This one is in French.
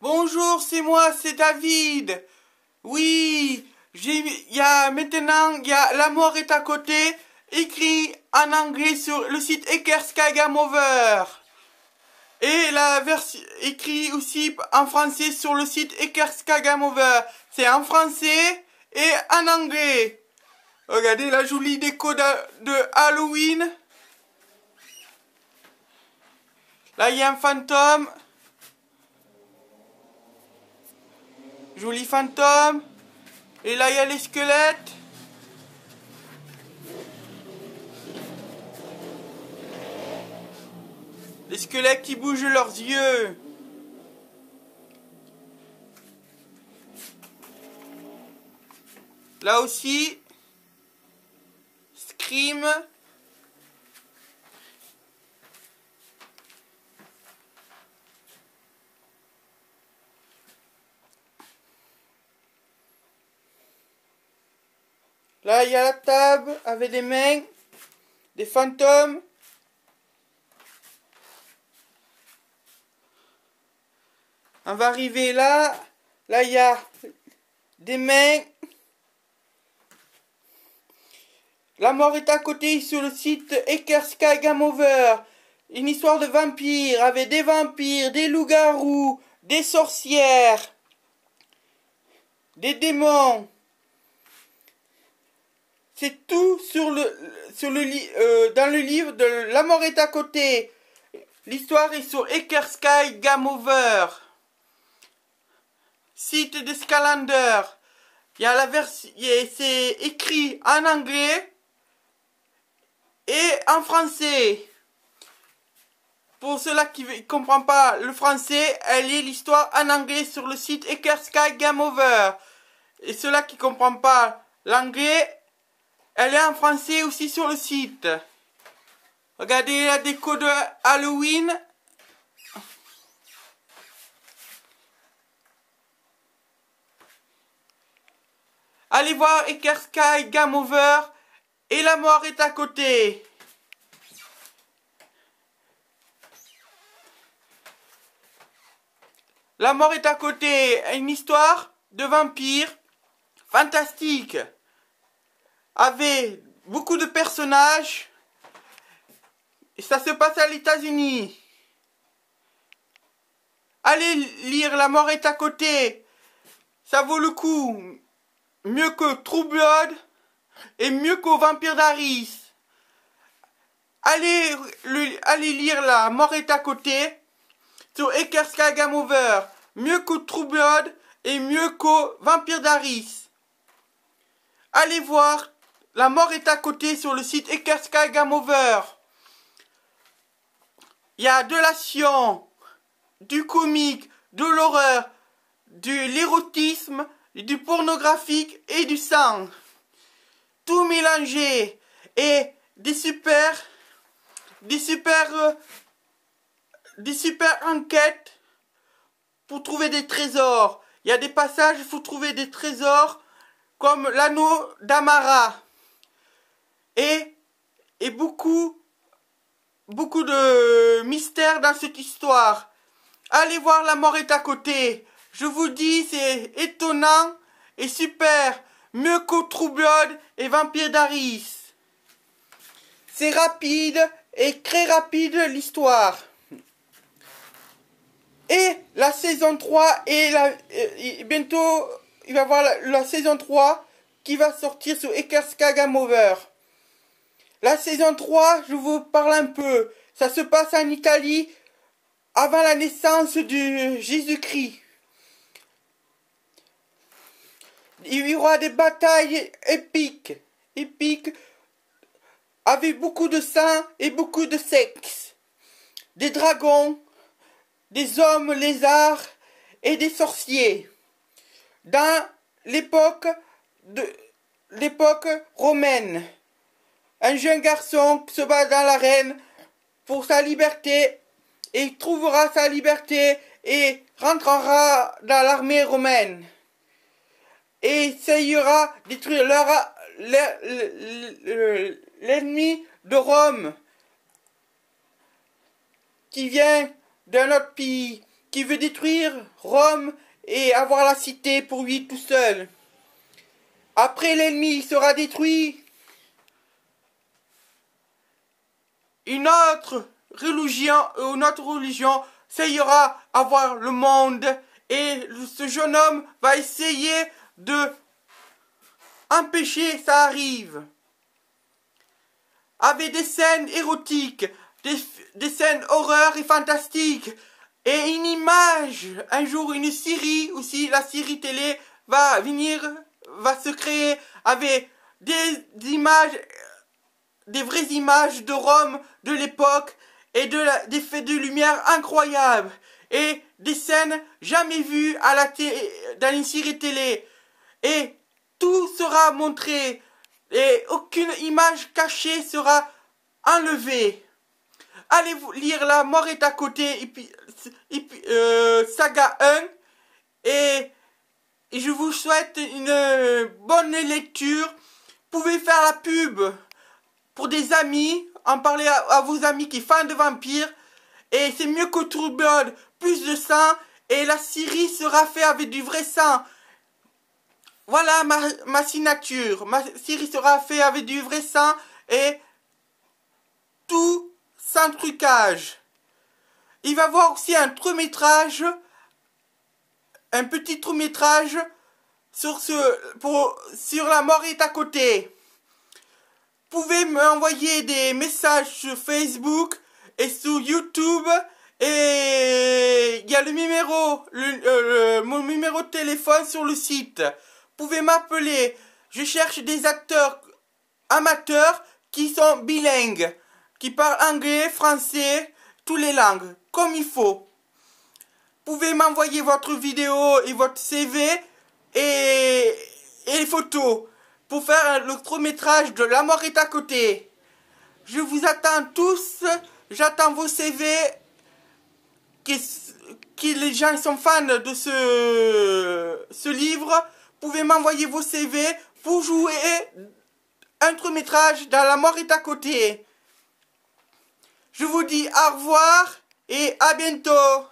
Bonjour, c'est moi, c'est David. Oui, maintenant, La mort est à côté, écrit en anglais sur le site Ekerska Game Over. Et la version écrit aussi en français sur le site Ekerska Game Over. C'est en français et en anglais. Regardez la jolie déco de Halloween. Là, il y a un fantôme. Joli fantôme. Et là, il y a les squelettes. Les squelettes qui bougent leurs yeux. Là aussi, Scream. Là, il y a la table avec des mains, des fantômes. On va arriver là. Là, il y a des mains. La mort est à côté sur le site Ekerska Game Over. Une histoire de vampires avec des vampires, des loups-garous, des sorcières, des démons. C'est tout dans le livre de La mort est à côté. L'histoire est sur Ekerska Game Over. Site de Scalander. Il y a la version, c'est écrit en anglais et en français. Pour ceux-là qui ne comprennent pas le français, elle lit l'histoire en anglais sur le site Ekerska Game Over. Et ceux-là qui ne comprennent pas l'anglais, elle est en français aussi sur le site. Regardez la déco de Halloween. Allez voir Ekerska Game Over et La mort est à côté. La mort est à côté, une histoire de vampire fantastique, avec beaucoup de personnages, et ça se passe à l'États-Unis. Allez lire La mort est à côté, ça vaut le coup, mieux que True Blood et mieux qu'au Vampire d'Aris. Allez lire La mort est à côté sur Ekerska Game Over, mieux que True Blood et mieux qu'au Vampire d'Aris. Allez voir La mort est à côté sur le site Ekerska Game Over. Il y a de l'action, du comique, de l'horreur, de l'érotisme, du pornographique et du sang. Tout mélangé et des super enquêtes pour trouver des trésors. Il y a des passages, il faut trouver des trésors comme l'anneau d'Amara. Et beaucoup de mystères dans cette histoire. Allez voir La mort est à côté. Je vous dis, c'est étonnant et super. Mieux qu'au True Blood et Vampire d'Aris. C'est rapide et très rapide l'histoire. Et la saison 3 et bientôt il va y avoir la saison 3 qui va sortir sur Ekerska Game Over. La saison 3, je vous parle un peu. Ça se passe en Italie avant la naissance de Jésus-Christ. Il y aura des batailles épiques, avec beaucoup de sang et beaucoup de sexe. Des dragons, des hommes lézards et des sorciers. Dans l'époque romaine, un jeune garçon se bat dans l'arène pour sa liberté et il trouvera sa liberté et rentrera dans l'armée romaine et essayera de détruire l'ennemi de Rome qui vient d'un autre pays, qui veut détruire Rome et avoir la cité pour lui tout seul. Après l'ennemi sera détruit, une autre religion essayera avoir le monde et ce jeune homme va essayer de empêcher ça arrive. Avec des scènes érotiques, des scènes horreurs et fantastiques et une image, un jour une série aussi, la série télé va se créer avec des images, des vraies images de Rome de l'époque et des faits de lumière incroyables et des scènes jamais vues dans une série télé et tout sera montré et aucune image cachée sera enlevée. Allez vous lire La mort est à côté saga 1 et je vous souhaite une bonne lecture. Vous pouvez faire la pub pour des amis, en parler à vos amis qui sont fans de vampires. Et c'est mieux que True Blood, plus de sang. Et la série sera faite avec du vrai sang. Voilà ma signature. Ma série sera faite avec du vrai sang et tout sans trucage. Il va y avoir aussi un métrage, un petit métrage sur La mort est à côté. Vous pouvez m'envoyer des messages sur Facebook et sur YouTube et il y a mon numéro de téléphone sur le site. Vous pouvez m'appeler. Je cherche des acteurs amateurs qui sont bilingues, qui parlent anglais, français, toutes les langues, comme il faut. Vous pouvez m'envoyer votre vidéo et votre CV et les photos pour faire le court-métrage de La mort est à côté. Je vous attends tous. J'attends vos CV. Les gens sont fans de ce livre. Vous pouvez m'envoyer vos CV pour jouer un court-métrage dans La mort est à côté. Je vous dis au revoir et à bientôt.